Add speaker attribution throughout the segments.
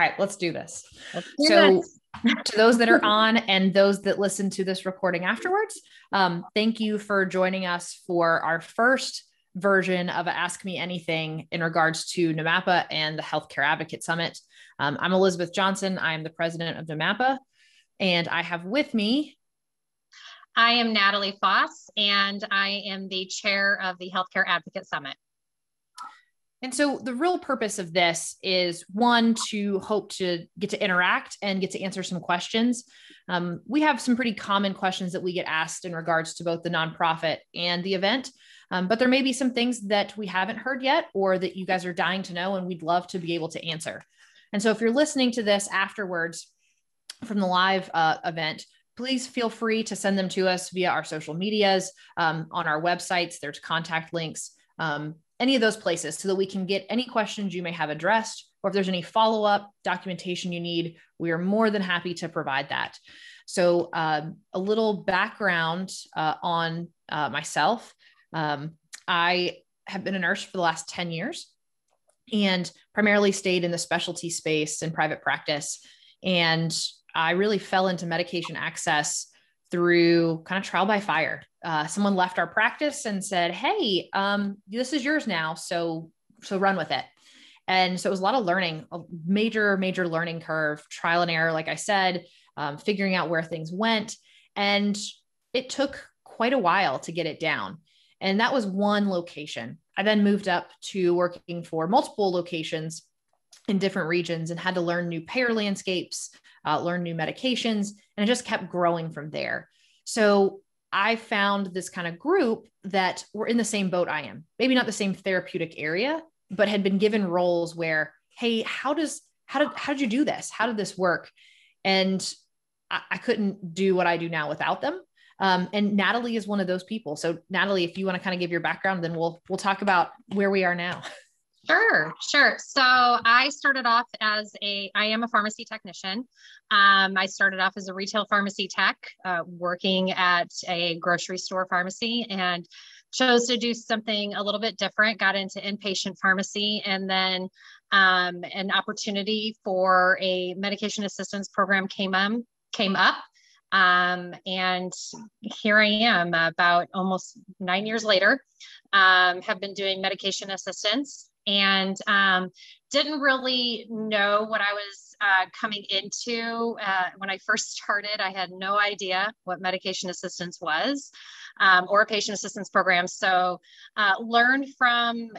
Speaker 1: right, let's do this.
Speaker 2: Let's do
Speaker 1: So
Speaker 2: this.
Speaker 1: to those that are on and those that listen to this recording afterwards, thank you for joining us for our first version of Ask Me Anything in regards to NAMAPA and the Healthcare Advocate Summit. I'm Elizabeth Johnson. I am the president of NAMAPA, and I have with me...
Speaker 2: I am Natalie Foss, and I am the chair of the Healthcare Advocate Summit.
Speaker 1: And so the real purpose of this is, one, to hope to get to interact and get to answer some questions. We have some pretty common questions that we get asked in regards to both the nonprofit and the event, but there may be some things that we haven't heard yet or that you guys are dying to know, and we'd love to be able to answer. And so if you're listening to this afterwards from the live event, please feel free to send them to us via our social medias, on our websites. There's contact links, any of those places, so that we can get any questions you may have addressed, or if there's any follow-up documentation you need, we are more than happy to provide that. So a little background on myself. I have been a nurse for the last 10 years and primarily stayed in the specialty space in private practice. And I really fell into medication access through kind of trial by fire. Someone left our practice and said, hey, this is yours now. So run with it. And so it was a lot of learning, a major learning curve, trial and error, like I said, figuring out where things went. And it took quite a while to get it down. And that was one location. I then moved up to working for multiple locations in different regions and had to learn new payer landscapes, learn new medications, and it just kept growing from there. So I found this kind of group that were in the same boat I am, maybe not the same therapeutic area, but had been given roles where, hey, how did you do this? How did this work? And I couldn't do what I do now without them. And Natalie is one of those people. So Natalie, if you want to kind of give your background, then we'll talk about where we are now.
Speaker 2: Sure. So I started off I am a pharmacy technician. I started off as a retail pharmacy tech, working at a grocery store pharmacy, and chose to do something a little bit different, got into inpatient pharmacy, and then an opportunity for a medication assistance program came up. And here I am about almost 9 years later, have been doing medication assistance, and didn't really know what I was coming into. When I first started, I had no idea what medication assistance was, or a patient assistance program. So learned from,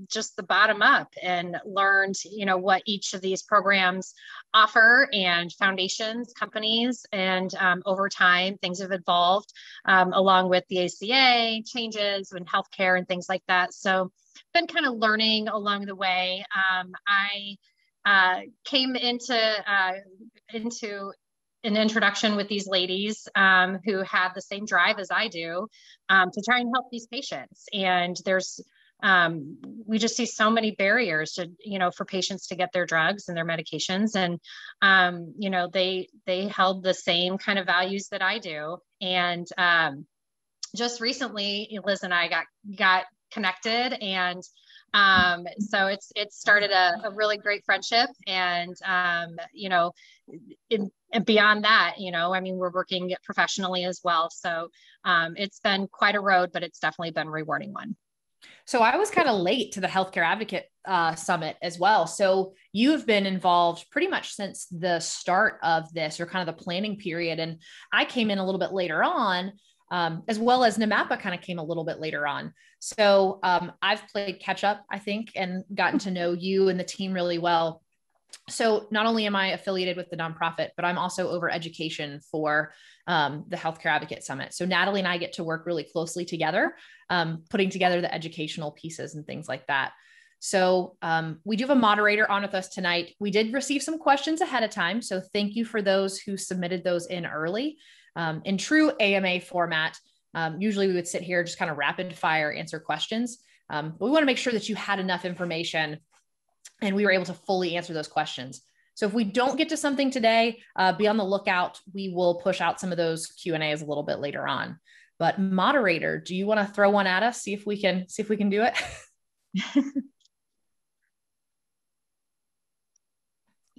Speaker 2: just the bottom up, and learned, what each of these programs offer, and foundations, companies, and over time, things have evolved along with the ACA changes and healthcare and things like that. So been kind of learning along the way. I came into an introduction with these ladies who have the same drive as I do, to try and help these patients. And we just see so many barriers to, for patients to get their drugs and their medications. And, they held the same kind of values that I do. And just recently, Liz and I got connected, and so it started a really great friendship. And and beyond that, we're working professionally as well. So it's been quite a road, but it's definitely been a rewarding one.
Speaker 1: So I was kind of late to the Healthcare Advocate Summit as well. So you've been involved pretty much since the start of this, or kind of the planning period. And I came in a little bit later on, as well as NAMAPA kind of came a little bit later on. So I've played catch up, I think, and gotten to know you and the team really well. So not only am I affiliated with the nonprofit, but I'm also over education for the Healthcare Advocate Summit. So Natalie and I get to work really closely together, putting together the educational pieces and things like that. So we do have a moderator on with us tonight. We did receive some questions ahead of time, so thank you for those who submitted those in early. In true AMA format, usually we would sit here, just kind of rapid fire answer questions. But we want to make sure that you had enough information and we were able to fully answer those questions. So if we don't get to something today, be on the lookout. We will push out some of those Q&As a little bit later on. But moderator, do you want to throw one at us? See if we can do it.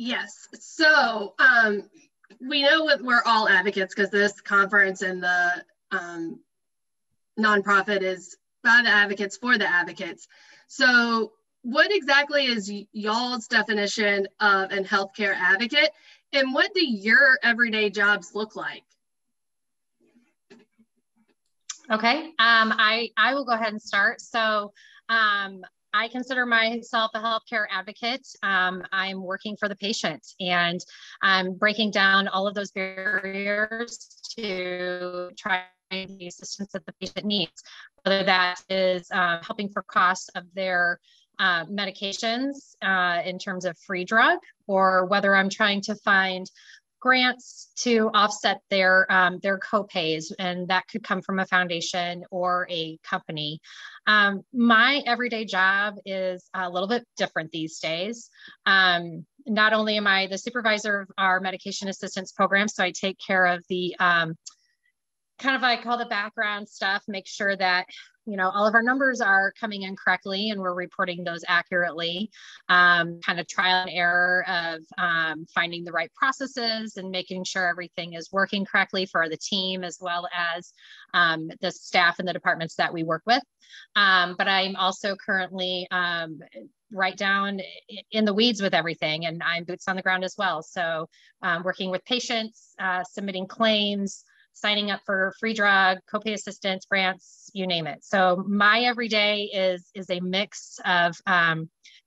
Speaker 3: Yes. So we know we're all advocates because this conference and the nonprofit is by the advocates for the advocates. So what exactly is y'all's definition of a healthcare advocate, and what do your everyday jobs look like?
Speaker 2: Okay, I will go ahead and start. So I consider myself a healthcare advocate. I'm working for the patient, and I'm breaking down all of those barriers to try the assistance that the patient needs, whether that is helping for costs of their medications in terms of free drug, or whether I'm trying to find grants to offset their copays, and that could come from a foundation or a company. My everyday job is a little bit different these days. Not only am I the supervisor of our medication assistance program, so I take care of the kind of, I call the background stuff, make sure that, you know, all of our numbers are coming in correctly and we're reporting those accurately. Kind of trial and error of finding the right processes and making sure everything is working correctly for the team, as well as the staff and the departments that we work with. But I'm also currently right down in the weeds with everything, and I'm boots on the ground as well. So working with patients, submitting claims, signing up for free drug, copay assistance, grants, you name it. So my everyday is a mix of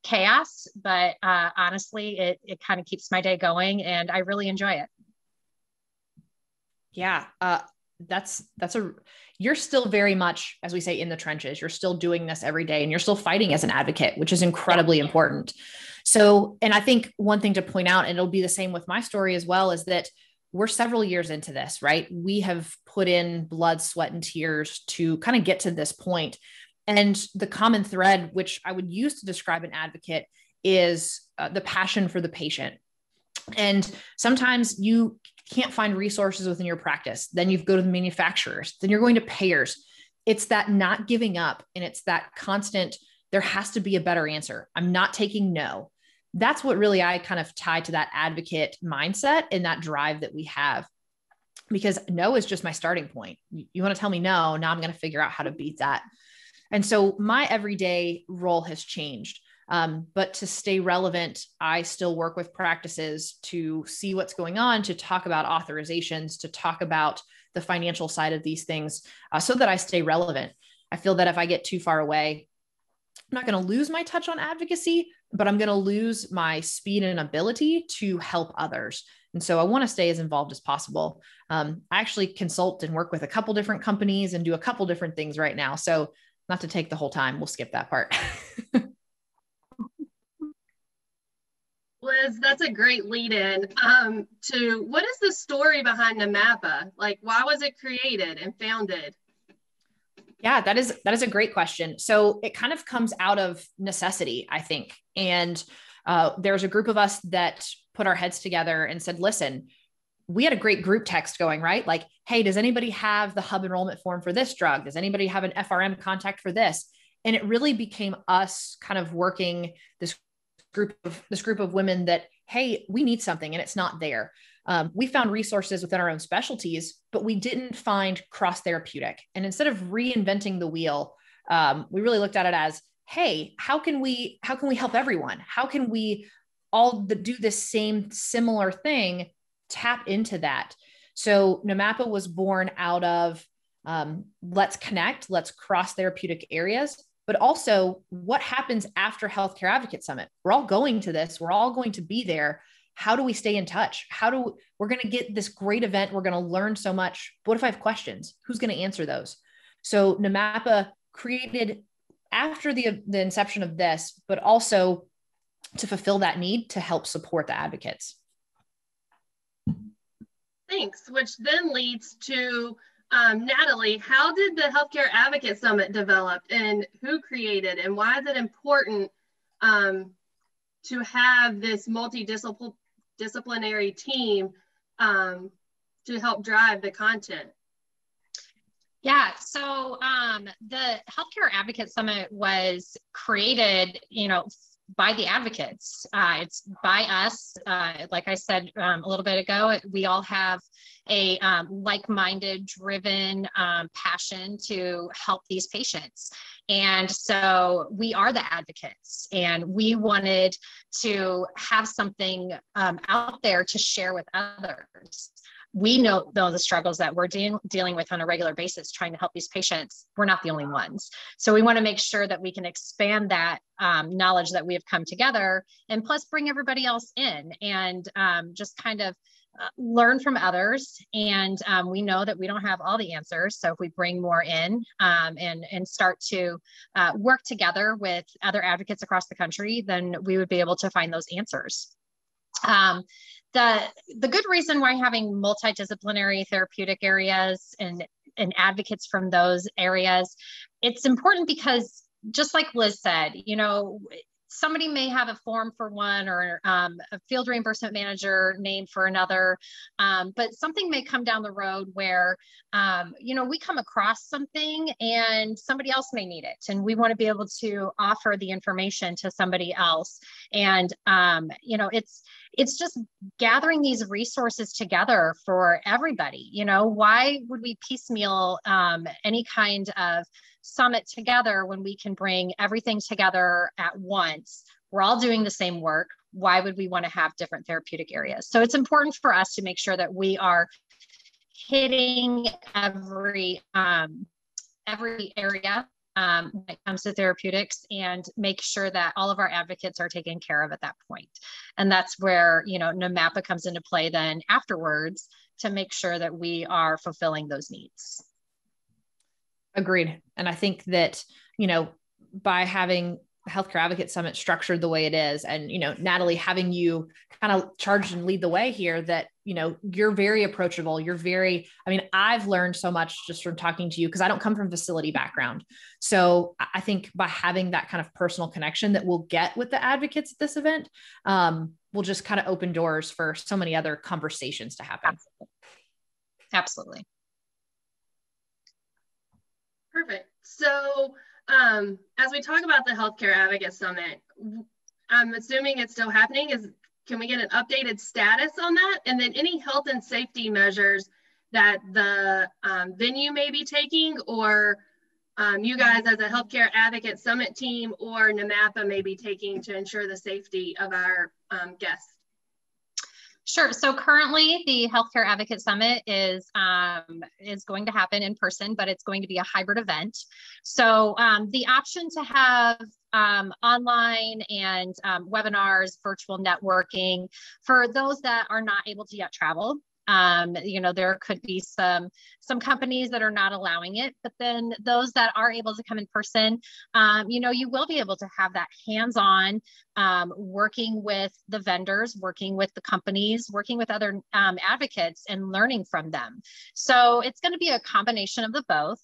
Speaker 2: chaos, but honestly, it kind of keeps my day going, and I really enjoy it.
Speaker 1: Yeah, you're still very much, as we say, in the trenches. You're still doing this every day, and you're still fighting as an advocate, which is incredibly important. So, and I think one thing to point out, and it'll be the same with my story as well, is that we're several years into this, right? We have put in blood, sweat, and tears to kind of get to this point. And the common thread, which I would use to describe an advocate, is the passion for the patient. And sometimes you can't find resources within your practice. Then you go to the manufacturers, then you're going to payers. It's that not giving up. And it's that constant, there has to be a better answer. I'm not taking no. That's what really I kind of tie to that advocate mindset and that drive that we have, because no is just my starting point. You want to tell me no, now I'm going to figure out how to beat that. And so my everyday role has changed. But to stay relevant, I still work with practices to see what's going on, to talk about authorizations, to talk about the financial side of these things, so that I stay relevant. I feel that if I get too far away, I'm not going to lose my touch on advocacy, but I'm going to lose my speed and ability to help others. And so I want to stay as involved as possible. I actually consult and work with a couple different companies and do a couple different things right now. So not to take the whole time, we'll skip that part.
Speaker 3: Liz, that's a great lead in to what is the story behind NAMAPA? Like, why was it created and founded?
Speaker 1: Yeah, that is a great question. So it kind of comes out of necessity, I think. And there's a group of us that put our heads together and said, listen, we had a great group text going, right? Like, hey, does anybody have the hub enrollment form for this drug? Does anybody have an FRM contact for this? And it really became us kind of working this group of women that, hey, we need something and it's not there. We found resources within our own specialties, but we didn't find cross therapeutic. And instead of reinventing the wheel, we really looked at it as, hey, how can we help everyone? How can we all do this same similar thing, tap into that? So NAMAPA was born out of let's connect, let's cross therapeutic areas, but also what happens after Healthcare Advocate Summit? We're all going to this. We're all going to be there. How do we stay in touch? We're going to get this great event. We're going to learn so much. What if I have questions? Who's going to answer those? So NAMAPA created after the inception of this, but also to fulfill that need to help support the advocates.
Speaker 3: Thanks, which then leads to Natalie, how did the Healthcare Advocate Summit develop, and who created, and why is it important to have this multidisciplinary team to help drive the content?
Speaker 2: Yeah, so the Healthcare Advocate Summit was created, by the advocates. It's by us. Like I said a little bit ago, we all have a like-minded, driven passion to help these patients. And so we are the advocates, and we wanted to have something out there to share with others. We know the struggles that we're dealing with on a regular basis, trying to help these patients. We're not the only ones. So we want to make sure that we can expand that knowledge that we have come together, and plus bring everybody else in, and just kind of learn from others. And we know that we don't have all the answers. So if we bring more in and start to work together with other advocates across the country, then we would be able to find those answers. The good reason why having multidisciplinary therapeutic areas and advocates from those areas, it's important because just like Liz said, you know, somebody may have a form for one, or a field reimbursement manager named for another, but something may come down the road where, you know, we come across something and somebody else may need it. And we want to be able to offer the information to somebody else. And, you know, it's just gathering these resources together for everybody. You know, why would we piecemeal any kind of summit together when we can bring everything together at once? We're all doing the same work. Why would we want to have different therapeutic areas? So it's important for us to make sure that we are hitting every area when it comes to therapeutics, and make sure that all of our advocates are taken care of at that point. And that's where, you know, NAMAPA comes into play then afterwards, to make sure that we are fulfilling those needs.
Speaker 1: Agreed. And I think that, you know, by having the Healthcare Advocate Summit structured the way it is, and, you know, Natalie, having you kind of charge and lead the way here, that, you know, you're very approachable. I mean, I've learned so much just from talking to you, because I don't come from a facility background. So I think by having that kind of personal connection that we'll get with the advocates at this event, will just kind of open doors for so many other conversations to happen.
Speaker 2: Absolutely.
Speaker 3: Perfect. So as we talk about the Healthcare Advocate Summit, I'm assuming it's still happening. Can we get an updated status on that? And then any health and safety measures that the venue may be taking, or you guys as a Healthcare Advocate Summit team or NAMAPA may be taking to ensure the safety of our guests?
Speaker 2: Sure. So currently the Healthcare Advocate Summit is going to happen in person, but it's going to be a hybrid event. So the option to have online and webinars, virtual networking for those that are not able to yet travel. You know, there could be some companies that are not allowing it, but then those that are able to come in person, you know, you will be able to have that hands-on working with the vendors, working with the companies, working with other advocates, and learning from them. So it's going to be a combination of the both.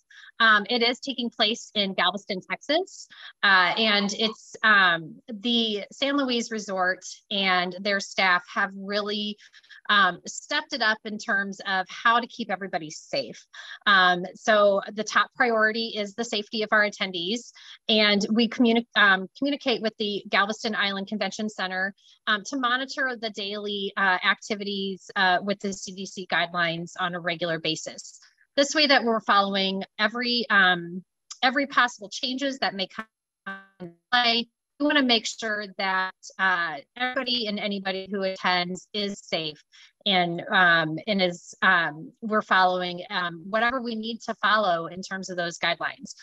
Speaker 2: It is taking place in Galveston, Texas, and it's the San Luis Resort and their staff have really stepped it up in terms of how to keep everybody safe. So the top priority is the safety of our attendees, and we communicate with the Galveston Island Convention Center to monitor the daily activities with the CDC guidelines on a regular basis. This way that we're following every possible changes that may come into play. We want to make sure that everybody and anybody who attends is safe, and is we're following whatever we need to follow in terms of those guidelines.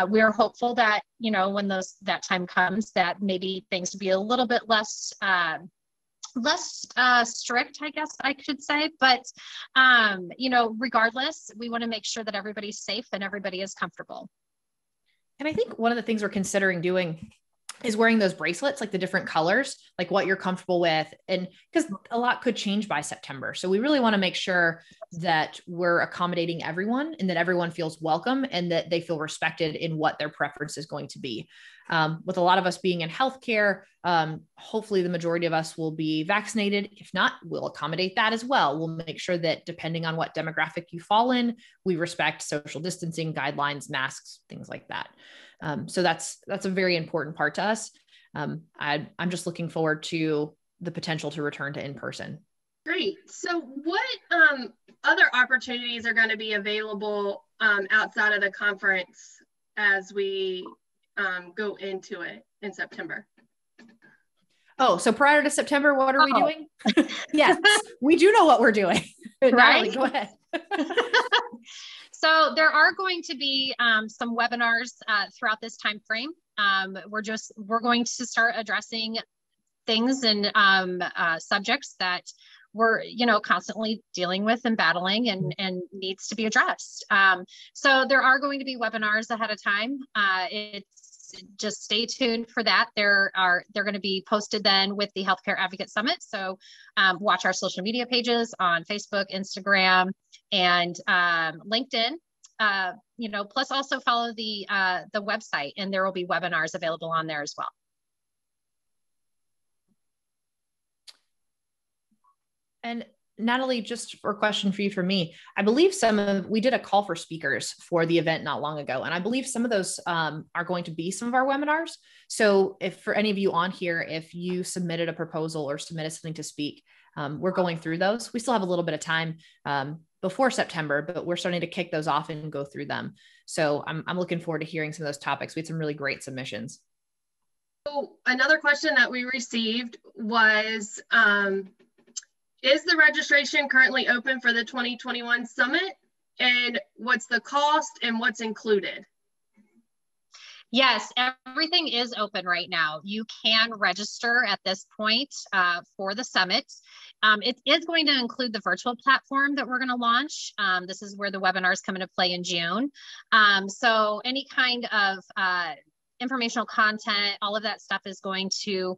Speaker 2: We are hopeful that, you know, when that time comes, that maybe things will be a little bit less strict, I guess I could say, but you know, regardless, we want to make sure that everybody's safe and everybody is comfortable.
Speaker 1: And I think one of the things we're considering doing is wearing those bracelets, like the different colors, like what you're comfortable with. And because a lot could change by September. So we really want to make sure that we're accommodating everyone, and that everyone feels welcome, and that they feel respected in what their preference is going to be. With a lot of us being in healthcare, hopefully the majority of us will be vaccinated. If not, we'll accommodate that as well. We'll make sure that depending on what demographic you fall in, we respect social distancing guidelines, masks, things like that. So that's a very important part to us. I'm just looking forward to the potential to return to in-person.
Speaker 3: Great. So what other opportunities are going to be available outside of the conference as we go into it in September?
Speaker 1: Oh, so prior to September, what are we doing? Yes, we do know what we're doing.
Speaker 2: Right?
Speaker 1: Natalie, go ahead.
Speaker 2: So there are going to be some webinars throughout this time frame. We're going to start addressing things and subjects that we're constantly dealing with and battling and needs to be addressed. So there are going to be webinars ahead of time. Just stay tuned for that. They're going to be posted then with the Healthcare Advocate Summit. So watch our social media pages on Facebook, Instagram, and LinkedIn. Plus also follow the website, and there will be webinars available on there as well.
Speaker 1: And Natalie, just for a question for you from me, I believe we did a call for speakers for the event not long ago, and I believe some of those are going to be some of our webinars. So if for any of you on here, if you submitted a proposal or submitted something to speak, we're going through those. We still have a little bit of time before September, but we're starting to kick those off and go through them. So I'm looking forward to hearing some of those topics. We had some really great submissions.
Speaker 3: So another question that we received was, is the registration currently open for the 2021 summit? And what's the cost and what's included?
Speaker 2: Yes, everything is open right now. You can register at this point for the summit. It is going to include the virtual platform that we're going to launch. This is where the webinars come into play in June. So any kind of informational content, all of that stuff is going to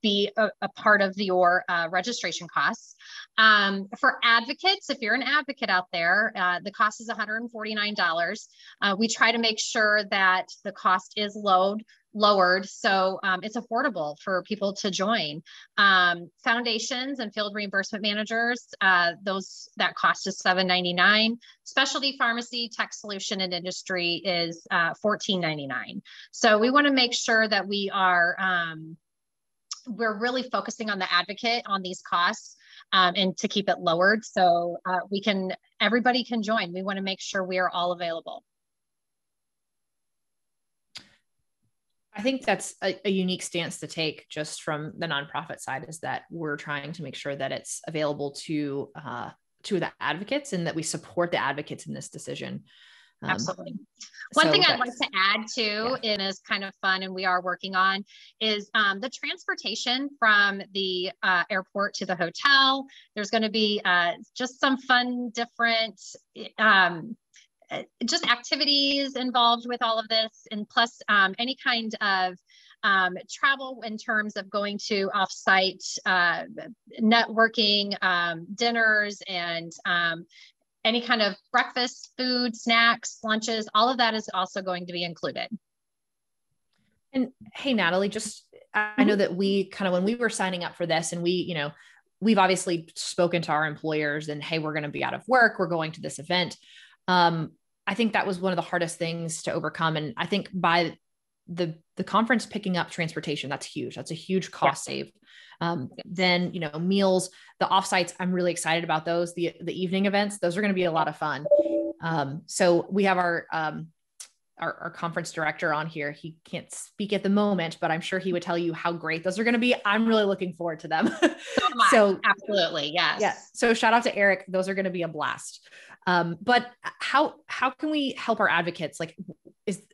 Speaker 2: be a part of your registration costs. For advocates, if you're an advocate out there, the cost is $149. We try to make sure that the cost is lowered so it's affordable for people to join. Foundations and field reimbursement managers, that cost is $7.99. Specialty pharmacy, tech solution, and industry is $14.99. So we want to make sure that we're really focusing on the advocate on these costs and to keep it lowered so everybody can join. We want to make sure we are all available.
Speaker 1: I think that's a unique stance to take just from the nonprofit side, is that we're trying to make sure that it's available to the advocates and that we support the advocates in this decision.
Speaker 2: Absolutely. One thing I'd like to add too, and is kind of fun and we are working on, is the transportation from the airport to the hotel. There's going to be just some fun, different just activities involved with all of this, and plus any kind of travel in terms of going to offsite networking, dinners, and any kind of breakfast, food, snacks, lunches, all of that is also going to be included.
Speaker 1: And hey, Natalie, I know that when we were signing up for this, and we've obviously spoken to our employers and, hey, we're going to be out of work, we're going to this event. I think that was one of the hardest things to overcome. And I think by the conference picking up transportation, that's huge. That's a huge cost save. Then, meals, the offsites, I'm really excited about those. The evening events, those are going to be a lot of fun. So we have our conference director on here. He can't speak at the moment, but I'm sure he would tell you how great those are going to be. I'm really looking forward to them.
Speaker 2: So absolutely. Yes.
Speaker 1: Yeah. So shout out to Eric. Those are going to be a blast. But how can we help our advocates?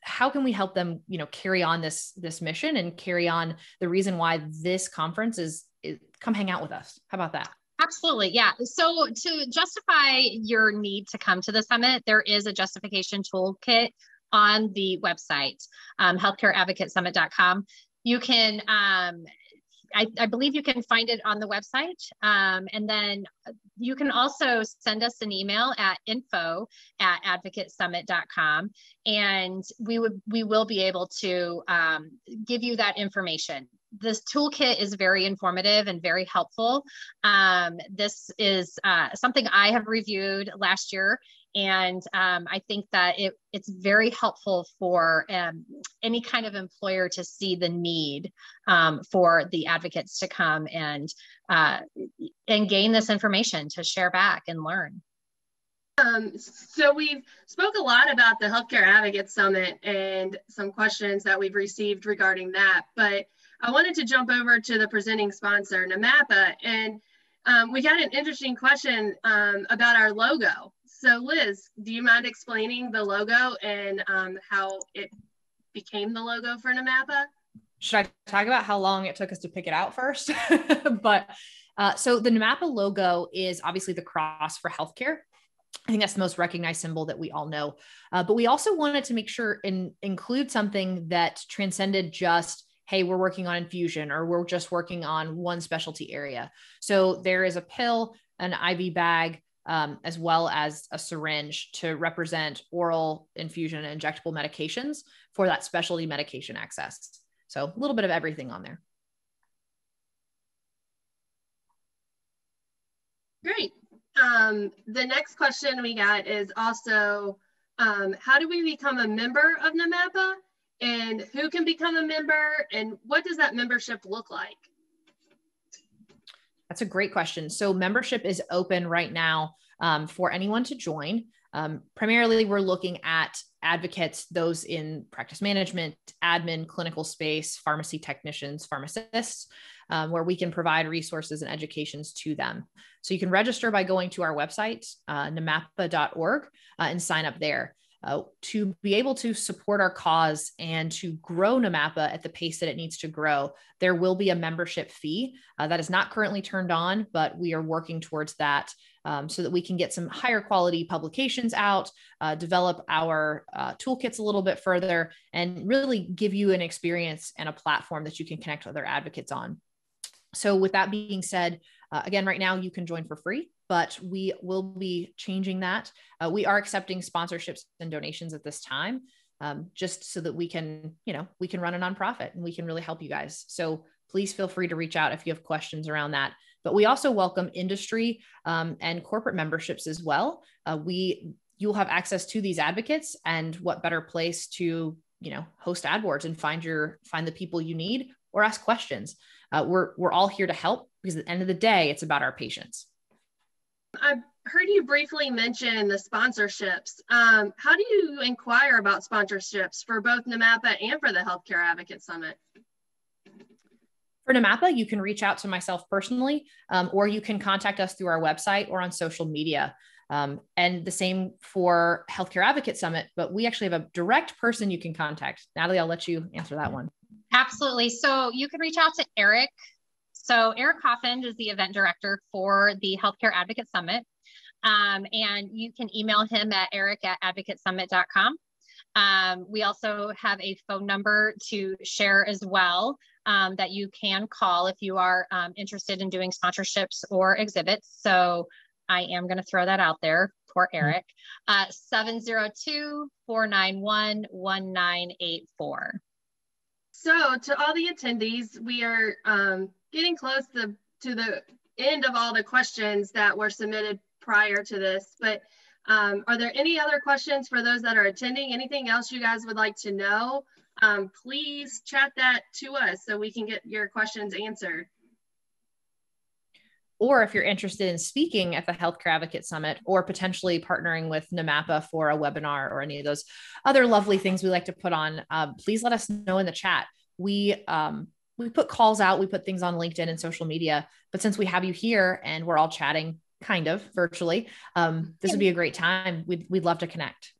Speaker 1: How can we help them, carry on this mission and carry on the reason why this conference is come hang out with us? How about that?
Speaker 2: Absolutely. Yeah. So to justify your need to come to the summit, there is a justification toolkit on the website, healthcareadvocatesummit.com. You can, I believe you can find it on the website. And then you can also send us an email at info@advocatesummit.com. And we will be able to give you that information. This toolkit is very informative and very helpful. This is something I have reviewed last year, And I think that it's very helpful for any kind of employer to see the need for the advocates to come and gain this information to share back and learn.
Speaker 3: So we've spoke a lot about the Healthcare Advocate Summit and some questions that we've received regarding that, but I wanted to jump over to the presenting sponsor, NAMAPA, and we got an interesting question about our logo. So Liz, do you mind explaining the logo and how it became the logo for NAMAPA?
Speaker 1: Should I talk about how long it took us to pick it out first? But so the NAMAPA logo is obviously the cross for healthcare. I think that's the most recognized symbol that we all know. But we also wanted to make sure and include something that transcended just, hey, we're working on infusion, or we're just working on one specialty area. So there is a pill, an IV bag, as well as a syringe to represent oral infusion and injectable medications for that specialty medication access. So a little bit of everything on there.
Speaker 3: Great. The next question we got is also, how do we become a member of NAMAPA, and who can become a member, and what does that membership look like?
Speaker 1: That's a great question. So membership is open right now for anyone to join. Primarily, we're looking at advocates, those in practice management, admin, clinical space, pharmacy technicians, pharmacists, where we can provide resources and educations to them. So you can register by going to our website, namapa.org, and sign up there. To be able to support our cause and to grow NAMAPA at the pace that it needs to grow, there will be a membership fee that is not currently turned on, but we are working towards that so that we can get some higher quality publications out, develop our toolkits a little bit further, and really give you an experience and a platform that you can connect with other advocates on. So with that being said, again, right now you can join for free, but we will be changing that. We are accepting sponsorships and donations at this time, just so that we can, we can run a nonprofit and we can really help you guys. So please feel free to reach out if you have questions around that. But we also welcome industry and corporate memberships as well. You'll have access to these advocates, and what better place to, host ad boards and find the people you need or ask questions. We're all here to help, because at the end of the day, it's about our patients.
Speaker 3: I've heard you briefly mention the sponsorships. How do you inquire about sponsorships for both NAMAPA and for the Healthcare Advocate Summit?
Speaker 1: For NAMAPA, you can reach out to myself personally, or you can contact us through our website or on social media. And the same for Healthcare Advocate Summit, but we actually have a direct person you can contact. Natalie, I'll let you answer that one.
Speaker 2: Absolutely. So you can reach out to Eric. So Eric Coffin is the event director for the Healthcare Advocate Summit. And you can email him at eric@advocatesummit.com. We also have a phone number to share as well, that you can call if you are interested in doing sponsorships or exhibits. So I am going to throw that out there for Eric, 702-491-1984.
Speaker 3: So to all the attendees, we are getting close to the end of all the questions that were submitted prior to this, but are there any other questions for those that are attending? Anything else you guys would like to know? Please chat that to us so we can get your questions answered.
Speaker 1: Or if you're interested in speaking at the Healthcare Advocate Summit, or potentially partnering with NAMAPA for a webinar or any of those other lovely things we like to put on, please let us know in the chat. We put calls out, we put things on LinkedIn and social media, but since we have you here and we're all chatting kind of virtually, this would be a great time. We'd love to connect.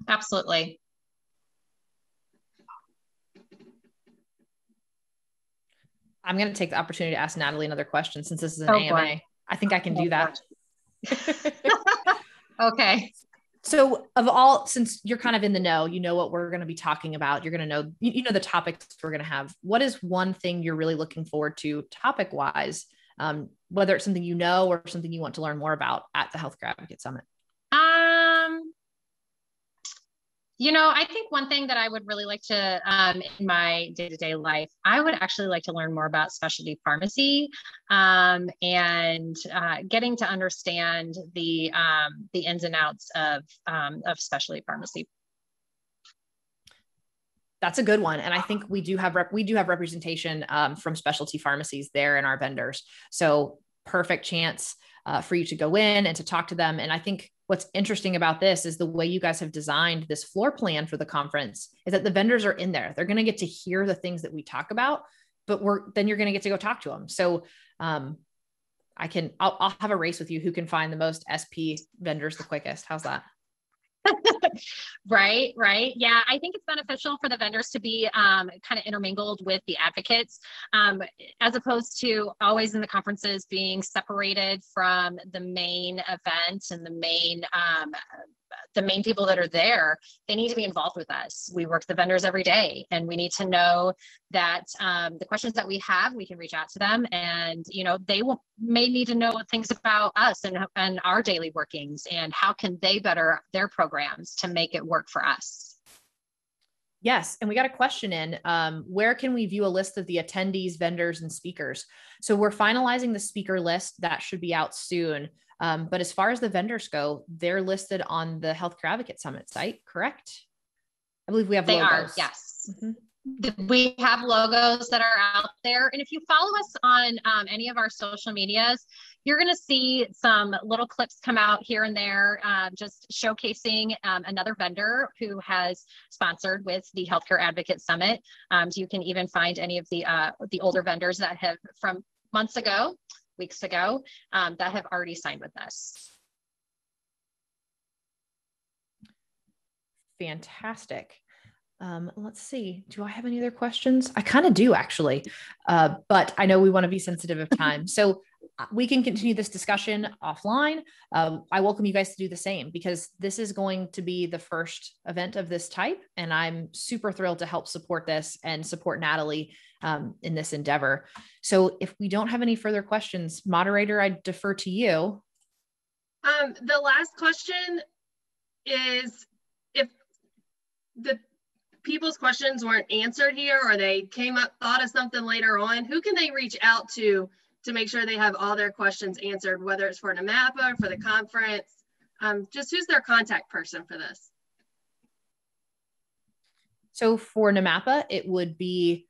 Speaker 2: Absolutely.
Speaker 1: I'm going to take the opportunity to ask Natalie another question, since this is an AMA. Boy. I think I can do that.
Speaker 2: Okay.
Speaker 1: So since you're kind of in the know, you know what we're going to be talking about. You're going to know, the topics we're going to have. What is one thing you're really looking forward to topic wise, whether it's something or something you want to learn more about at the Healthcare Advocate Summit?
Speaker 2: I think one thing that I would really like to, in my day-to-day life, I would actually like to learn more about specialty pharmacy, and getting to understand the ins and outs of specialty pharmacy.
Speaker 1: That's a good one. And I think we do have representation from specialty pharmacies there in our vendors. So perfect chance for you to go in and to talk to them. And I think what's interesting about this is the way you guys have designed this floor plan for the conference is that the vendors are in there. They're going to get to hear the things that we talk about, but then you're going to get to go talk to them. So I'll have a race with you who can find the most SP vendors the quickest. How's that?
Speaker 2: Right. Yeah, I think it's beneficial for the vendors to be kind of intermingled with the advocates, as opposed to always in the conferences being separated from the main event and the main people that are there. They need to be involved with us. We work with the vendors every day, and we need to know that the questions that we have, we can reach out to them, and they may need to know things about us and our daily workings, and how can they better their programs to make it work for us.
Speaker 1: Yes. And we got a question in, where can we view a list of the attendees, vendors, and speakers? So we're finalizing the speaker list. That should be out soon. But as far as the vendors go, they're listed on the Healthcare Advocate Summit site, correct? I believe we have
Speaker 2: logos. They are, yes. Mm-hmm. We have logos that are out there. And if you follow us on any of our social medias, you're going to see some little clips come out here and there, just showcasing another vendor who has sponsored with the Healthcare Advocate Summit. You can even find any of the older vendors that have from weeks ago, that have already signed with us.
Speaker 1: Fantastic. Let's see. Do I have any other questions? I kind of do actually, but I know we want to be sensitive of time. So we can continue this discussion offline. I welcome you guys to do the same, because this is going to be the first event of this type. And I'm super thrilled to help support this and support Natalie in this endeavor. So if we don't have any further questions, moderator, I defer to you.
Speaker 3: The last question is, if the people's questions weren't answered here, or they thought of something later on, who can they reach out to make sure they have all their questions answered, whether it's for NAMAPA or for the conference? Just who's their contact person for this?
Speaker 1: So for NAMAPA, it would be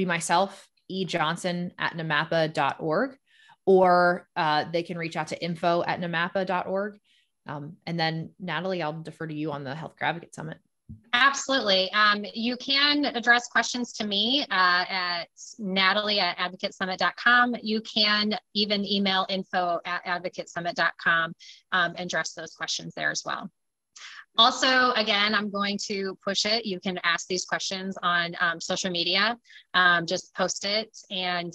Speaker 1: myself, ejohnson@namapa.org, or they can reach out to info@namapa.org. And then Natalie, I'll defer to you on the Healthcare Advocate Summit.
Speaker 2: Absolutely. You can address questions to me at natalie@advocatesummit.com. You can even email info@advocatesummit.com and address those questions there as well. Also, again, I'm going to push it. You can ask these questions on social media. Just post it, and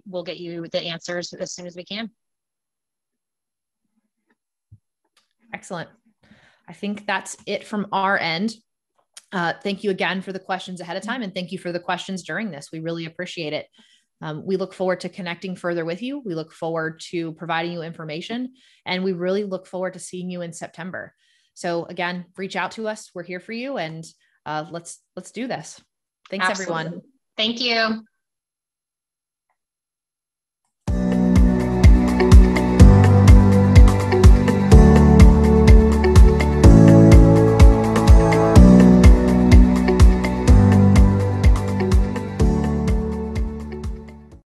Speaker 2: we'll get you the answers as soon as we can.
Speaker 1: Excellent. I think that's it from our end. Thank you again for the questions ahead of time, and thank you for the questions during this. We really appreciate it. We look forward to connecting further with you. We look forward to providing you information, and we really look forward to seeing you in September. So again, reach out to us. We're here for you, and let's do this. Thanks,
Speaker 2: Absolutely.
Speaker 1: everyone.
Speaker 2: Thank you.